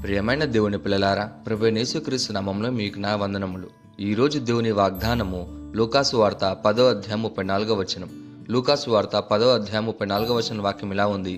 ప్రియమైన దేవుని పిల్లలారా, ప్రభువైన యేసుక్రీస్తు నామములో మీకు నా వందనములు. ఈరోజు దేవుని వాగ్దానము లూకాసు వార్త 10వ అధ్యాయం 34వ వచనం. లూకాసు వార్త 10వ అధ్యాయం 34వ వచనం వాక్యం ఇలా ఉంది.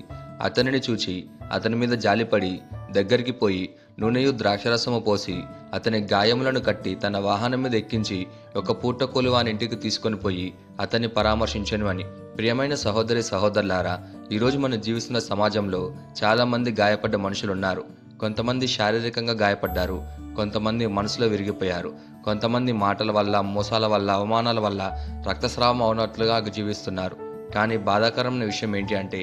అతనిని చూచి అతని మీద జాలిపడి దగ్గరికి పోయి నూనెయు ద్రాక్షరసము పోసి అతని గాయములను కట్టి తన వాహనం మీద ఎక్కించి ఒక పూటకోలు వాని ఇంటికి తీసుకొని పోయి అతన్ని పరామర్శించెను అని. ప్రియమైన సహోదరి సహోదరులారా, ఈరోజు మనం జీవిస్తున్న సమాజంలో చాలా మంది గాయపడ్డ మనుషులున్నారు. కొంతమంది శారీరకంగా గాయపడ్డారు, కొంతమంది మనసులో విరిగిపోయారు, కొంతమంది మాటల వల్ల, మోసాల వల్ల, అవమానాల వల్ల రక్తస్రావం అవునట్లుగా జీవిస్తున్నారు. కానీ బాధాకరమైన విషయం ఏంటి అంటే,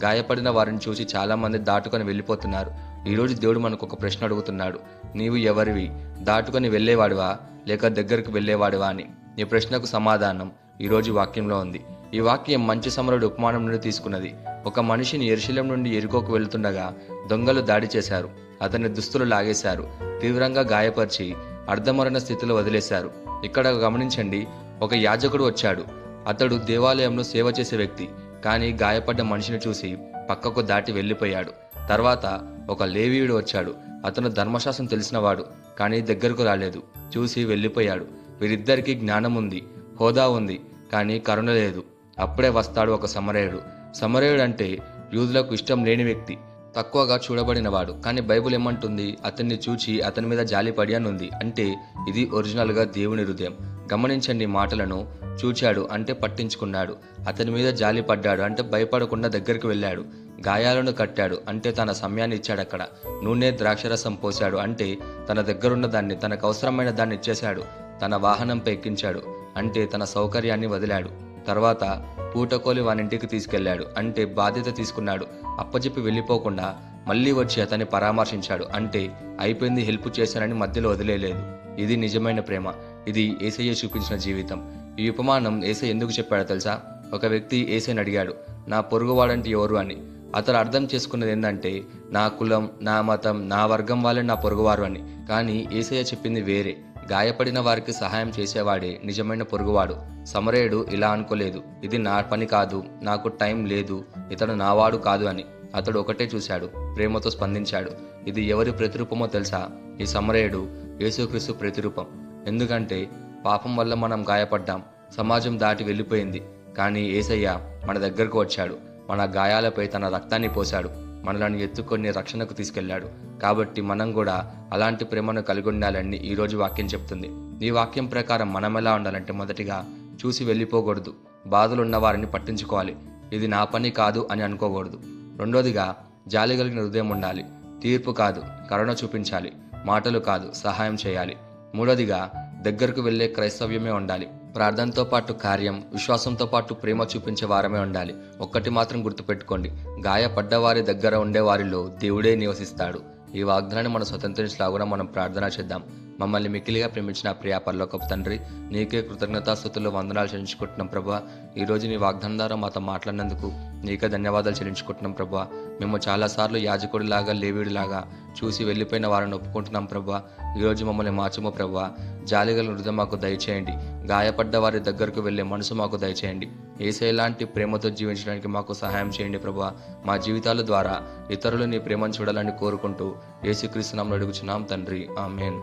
గాయపడిన వారిని చూసి చాలామంది దాటుకొని వెళ్ళిపోతున్నారు. ఈరోజు దేవుడు మనకు ఒక ప్రశ్న అడుగుతున్నాడు. నీవు ఎవరివి? దాటుకొని వెళ్ళేవాడివా లేక దగ్గరకు వెళ్ళేవాడివా అని. ఈ ప్రశ్నకు సమాధానం ఈరోజు వాక్యంలో ఉంది. ఈ వాక్యం మంచి సమరుడు ఉపమానం నుండి తీసుకున్నది. ఒక మనిషిని యెరూషలేము నుండి యెరికోకు వెళ్తుండగా దొంగలు దాడి చేశారు. అతని దుస్తులు లాగేశారు, తీవ్రంగా గాయపరిచి అర్ధమరణ స్థితిలో వదిలేశారు. ఇక్కడ గమనించండి, ఒక యాజకుడు వచ్చాడు. అతడు దేవాలయంలో సేవ చేసే వ్యక్తి. కానీ గాయపడ్డ మనిషిని చూసి పక్కకు దాటి వెళ్ళిపోయాడు. తర్వాత ఒక లేవీయుడు వచ్చాడు. అతను ధర్మశాస్త్రం తెలిసినవాడు, కానీ దగ్గరకు రాలేదు, చూసి వెళ్ళిపోయాడు. వీరిద్దరికీ జ్ఞానం ఉంది, హోదా ఉంది, కానీ కరుణ లేదు. అప్పుడే వస్తాడు ఒక సమరయుడు. సమరయుడు అంటే యూదులకు ఇష్టం లేని వ్యక్తి, తక్కువగా చూడబడినవాడు. కానీ బైబిల్ ఏమంటుంది? అతన్ని చూచి అతని మీద జాలిపడి అని ఉంది. అంటే ఇది ఒరిజినల్గా దేవుని హృదయం. గమనించండి మాటలను. చూచాడు అంటే పట్టించుకున్నాడు, అతని మీద జాలి పడ్డాడు అంటే భయపడకుండా దగ్గరికి వెళ్ళాడు, గాయాలను కట్టాడు అంటే తన సమయాన్ని ఇచ్చాడు. అక్కడ నూనె ద్రాక్షరసం పోశాడు అంటే తన దగ్గరున్న దాన్ని, తనకు అవసరమైన దాన్ని ఇచ్చేశాడు. తన వాహనంపై ఎక్కించాడు అంటే తన సౌకర్యాన్ని వదిలాడు. తర్వాత పూటకోలి వానింటికి తీసుకెళ్లాడు అంటే బాధ్యత తీసుకున్నాడు. అప్పచెప్పి వెళ్ళిపోకుండా మళ్ళీ వచ్చి అతన్ని పరామర్శించాడు అంటే అయిపోయింది, హెల్ప్ చేశానని మధ్యలో వదిలేయలేదు. ఇది నిజమైన ప్రేమ. ఇది యేసయ్య చూపించిన జీవితం. ఈ ఉపమానం యేసయ్య ఎందుకు చెప్పాడో తెలుసా? ఒక వ్యక్తి యేసయ్యని అడిగాడు, నా పొరుగువాడంటే ఎవరు అని. అతను అర్థం చేసుకున్నది ఏంటంటే, నా కులం, నా మతం, నా వర్గం వాళ్ళే నా పొరుగువారు అని. కానీ యేసయ్య చెప్పింది వేరే. గాయపడిన వారికి సహాయం చేసేవాడే నిజమైన పొరుగువాడు. సమరయుడు ఇలా అనుకోలేదు, ఇది నా పని కాదు, నాకు టైం లేదు, ఇతడు నావాడు కాదు అని. అతడు ఒకటే చూశాడు, ప్రేమతో స్పందించాడు. ఇది ఎవరి ప్రతిరూపమో తెలుసా? ఈ సమరయుడు యేసుక్రీస్తు ప్రతిరూపం. ఎందుకంటే పాపం వల్ల మనం గాయపడ్డాం, సమాజం దాటి వెళ్ళిపోయింది. కానీ యేసయ్య మన దగ్గరకు వచ్చాడు, మన గాయాలపై తన రక్తాన్ని పోశాడు, మనలను ఎత్తుకొని రక్షణకు తీసుకెళ్లాడు. కాబట్టి మనం కూడా అలాంటి ప్రేమను కలిగి ఉండాలని ఈరోజు వాక్యం చెప్తుంది. ఈ వాక్యం ప్రకారం మనం ఎలా ఉండాలంటే, మొదటిగా చూసి వెళ్ళిపోకూడదు, బాధలు ఉన్న వారిని పట్టించుకోవాలి, ఇది నా పని కాదు అని అనుకోకూడదు. రెండోదిగా జాలి కలిగిన హృదయం ఉండాలి, తీర్పు కాదు కరుణ చూపించాలి, మాటలు కాదు సహాయం చేయాలి. మూడోదిగా దగ్గరకు వెళ్ళే క్రైస్తవ్యమే ఉండాలి. ప్రార్థనతో పాటు కార్యం, విశ్వాసంతో పాటు ప్రేమ చూపించే వారమే ఉండాలి. ఒక్కటి మాత్రం గుర్తుపెట్టుకోండి, గాయపడ్డవారి దగ్గర ఉండే వారిలో దేవుడే నివసిస్తాడు. ఈ వాగ్దానాన్ని మనం స్వతంత్రించలాగున మనం ప్రార్థన చేద్దాం. మమ్మల్ని మిక్కిలిగా ప్రేమించిన ప్రియా పరలోకపు తండ్రి, నీకే కృతజ్ఞతాస్తుతులు వందనాలు చెల్లించుకుంటున్నాం ప్రభా. ఈరోజు నీ వాగ్దానం ద్వారా మాతో మాట్లాడినందుకు నీకే ధన్యవాదాలు చెల్లించుకుంటున్నాం ప్రభా. మేము చాలాసార్లు యాజకుడిలాగా, లేవీడిలాగా చూసి వెళ్ళిపోయిన వారిని ఒప్పుకుంటున్నాం ప్రభా. ఈరోజు మమ్మల్ని మార్చము ప్రభా. జాలిగల హృదయం మాకు దయచేయండి, గాయపడ్డ వారి దగ్గరకు వెళ్ళే మనసు మాకు దయచేయండి. యేసయ్యలాంటి ప్రేమతో జీవించడానికి మాకు సహాయం చేయండి ప్రభా. మా జీవితాల ద్వారా ఇతరులు నీ ప్రేమను చూడాలని కోరుకుంటూ యేసుక్రీస్తు నామములో అడుగుచున్నాం తండ్రి, ఆమేన్.